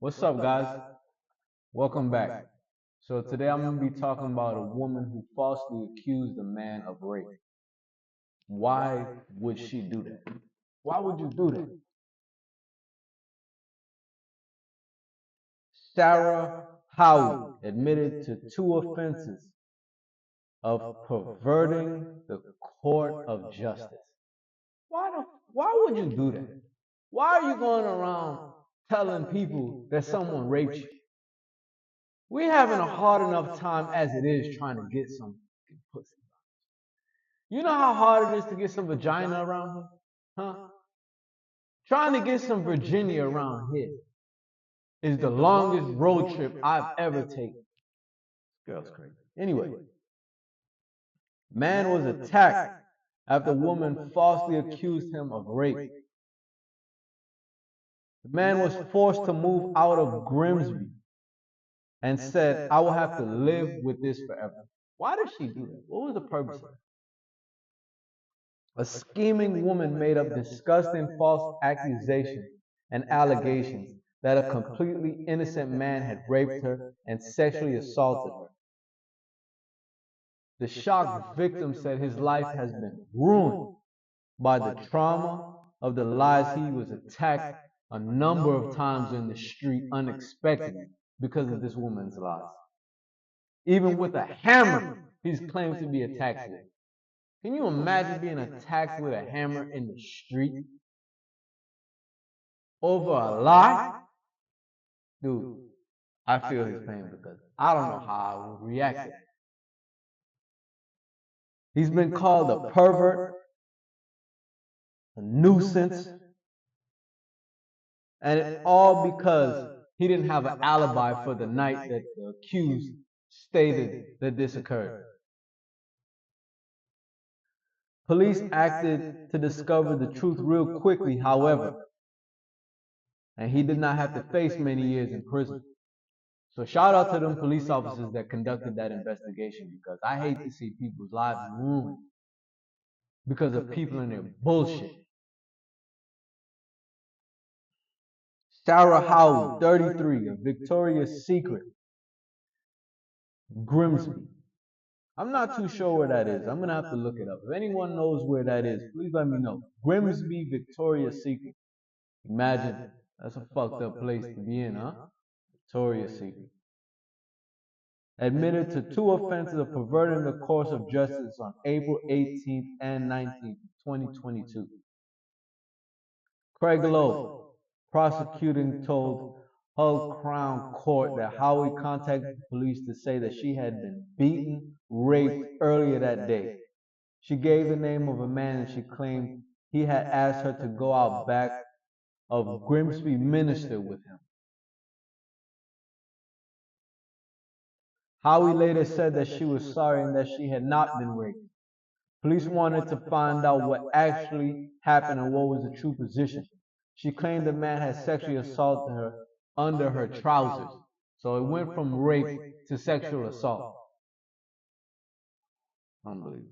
What's up, guys? Welcome back. So, today I'm going to be talking about a woman who falsely accused a man of rape. Why would she do that? Why would you do that? Sarah Howey admitted to two offenses of perverting the court of justice. Why would you do that? Why are you going around telling people that someone raped you? We're having a hard enough time as it is trying to get some pussy. You know how hard it is to get some vagina around here? Huh? Trying to get some Virginia around here is the longest road trip I've ever taken. Girl's crazy. Anyway, man was attacked after a woman falsely accused him of rape. The man was forced to move out of Grimsby and said, I will have to live with this forever. Why did she do that? What was the purpose of it? A scheming woman made up disgusting false accusations and allegations that a completely innocent man had raped her and sexually assaulted her. The shocked victim said his life has been ruined by the trauma of the lies. He was attacked a number of times in the street unexpectedly because of this woman's lies. Even with a hammer, he's claimed to be attacked with. Can you imagine being attacked with a hammer in the street over a lie? Dude, I feel his pain because I don't know how I would react. He's been called a pervert, a nuisance, and it's all because he didn't have an alibi for the night that the accused stated that this occurred. Police acted to discover the truth real quickly, however, and he did not have to face many years in prison. So shout out to them police officers that conducted that investigation, because I hate to see people's lives ruined because of people and their bullshit. Sarah Howey, 33, of Victoria's Secret, Grimsby. I'm not too sure where that is. I'm going to have to look it up. If anyone knows where that is, please let me know. Grimsby, Victoria's Secret. Imagine, that's a fucked up place to be in, huh? Victoria's Secret. Admitted to two offenses of perverting the course of justice on April 18th and 19th, 2022. Craig Lowe, prosecuting, told Hull Crown Court that Howie contacted the police to say that she had been beaten, raped earlier that day. She gave the name of a man and she claimed he had asked her to go out back of Grimsby Minster with him. Howie later said that she was sorry and that she had not been raped. Police wanted to find out what actually happened and what was the true position. She claimed the man had sexually assaulted her under her trousers. So it went from rape to sexual assault. Unbelievable.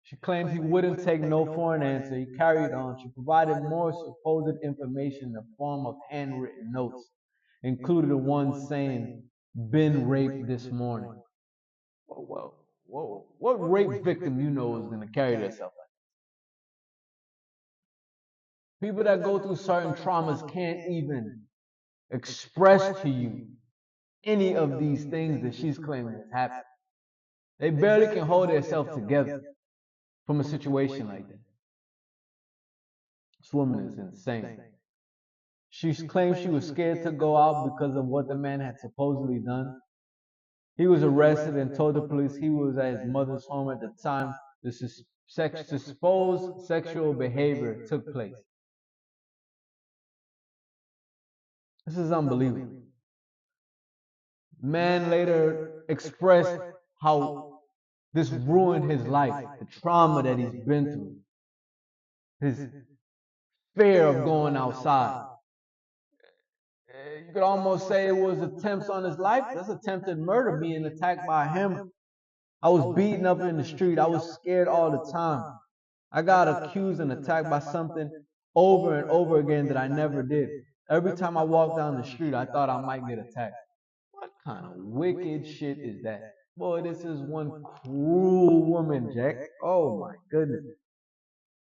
She claimed he wouldn't take no for an answer. He carried on. She provided more supposed information in the form of handwritten notes, including the one saying, been raped this morning. Whoa. What rape victim you know is going to carry themselves like that? People that go through certain traumas can't even express to you any of these things that she's claiming has happened. They barely can hold themselves together from a situation like that. This woman is insane. She claimed she was scared to go out because of what the man had supposedly done. He was arrested and told the police he was at his mother's home at the time the supposed sexual behavior took place. This is unbelievable. Man later expressed how this ruined his life, the trauma that he's been through, his fear of going outside. You could almost say it was attempts on his life. That's attempted murder, being attacked by him. I was beaten up in the street. I was scared all the time. I got accused and attacked by something over and over again that I never did. Every time I walked down the street, I thought I might get attacked. What kind of wicked shit is that? Boy, this is one cruel woman, Jack. Oh my goodness.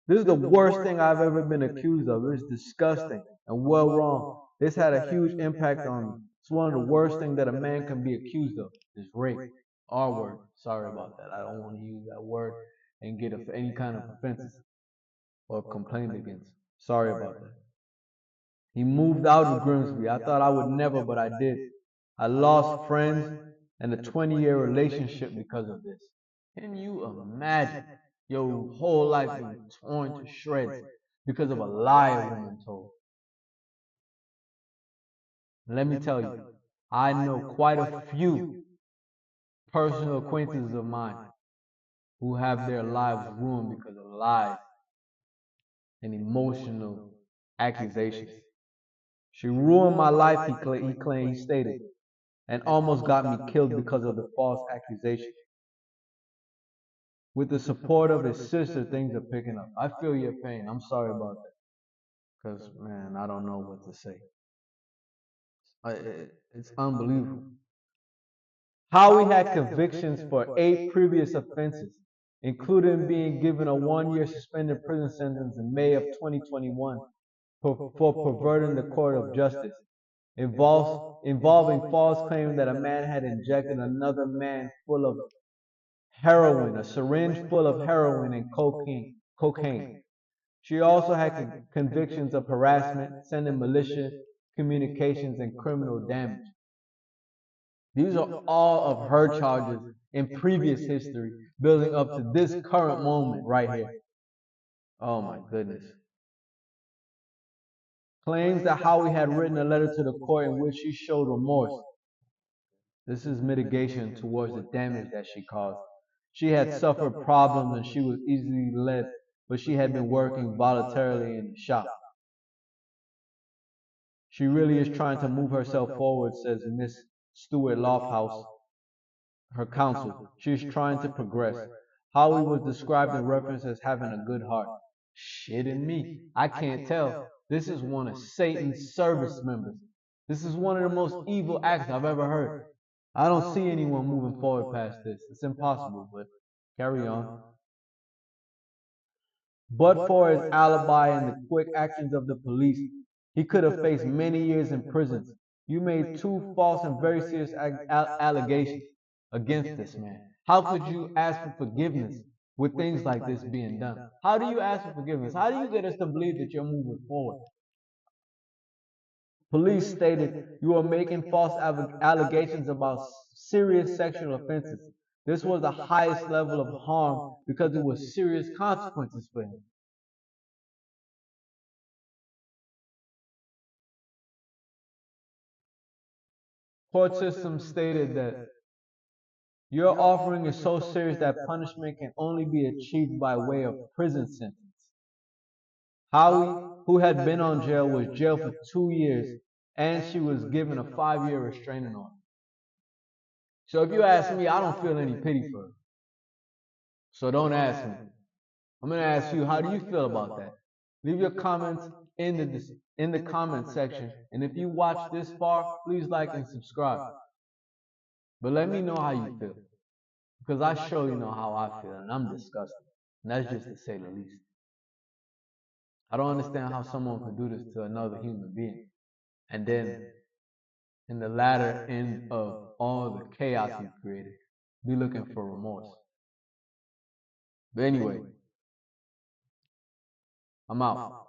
This is the worst thing I've ever been accused of. It's disgusting and well wrong. This had a huge impact on me. It's one of the worst things that a man can be accused of is rape. R word. Sorry about that. I don't want to use that word and get any kind of offenses or complained against. Sorry about that. He moved out of Grimsby. I thought I would never, but I did. I lost friends and a 20-year relationship because of this. Can you imagine your whole life being torn to shreds because of a lie a woman told? Let me tell you, I know quite a few personal acquaintances of mine who have their lives ruined because of lies and emotional accusations. She ruined my life, he stated, and almost got me killed because of the false accusation. With the support of his sister, things are picking up. I feel your pain. I'm sorry about that. Because, man, I don't know what to say. It's unbelievable. Howie had convictions for 8 previous offenses, including being given a 1-year suspended prison sentence in May of 2021 for perverting the court of justice, involving false claims that a man had injected another man full of heroin, a syringe full of heroin and cocaine. She also had convictions of harassment, sending malicious communications, and criminal damage. These are all of her charges in previous history, building up to this current moment right here. Oh my goodness. Claims that Howie had written a letter to the court in which she showed remorse. This is mitigation towards the damage that she caused. She had suffered problems and she was easily led, but she had been working voluntarily in the shop. She really is trying to move herself forward, says Miss Stewart Lofthouse, her counsel. She is trying to progress. Howie was described in reference as having a good heart. Shit in me. I can't tell. This is one of Satan's service members. This is one of the most evil acts I've ever heard. I don't see anyone moving forward past this. It's impossible, but carry on. But for his alibi and the quick actions of the police, he could have faced many years in prison. You made 2 false and very serious allegations against this man. How could you ask for forgiveness with things like this being done? How do you ask for forgiveness? How do you get us to believe that you're moving forward? Police stated you are making false allegations about serious sexual offenses. This was the highest level of harm because it was serious consequences for him. Court system stated that your offering is so serious that punishment can only be achieved by way of prison sentence. Howie, who had been on jail, was jailed for 2 years, and she was given a 5-year restraining order. So if you ask me, I don't feel any pity for her. So don't ask me. I'm going to ask you, how do you feel about that? Leave your comments in the comment section. And if you watch this far, please like and subscribe. But let me know how you feel. Because I surely know how I feel, and I'm disgusted. And that's just to say the least. I don't understand how someone could do this to another human being. And then, in the latter end of all the chaos he's created, be looking for remorse. But anyway, I'm out.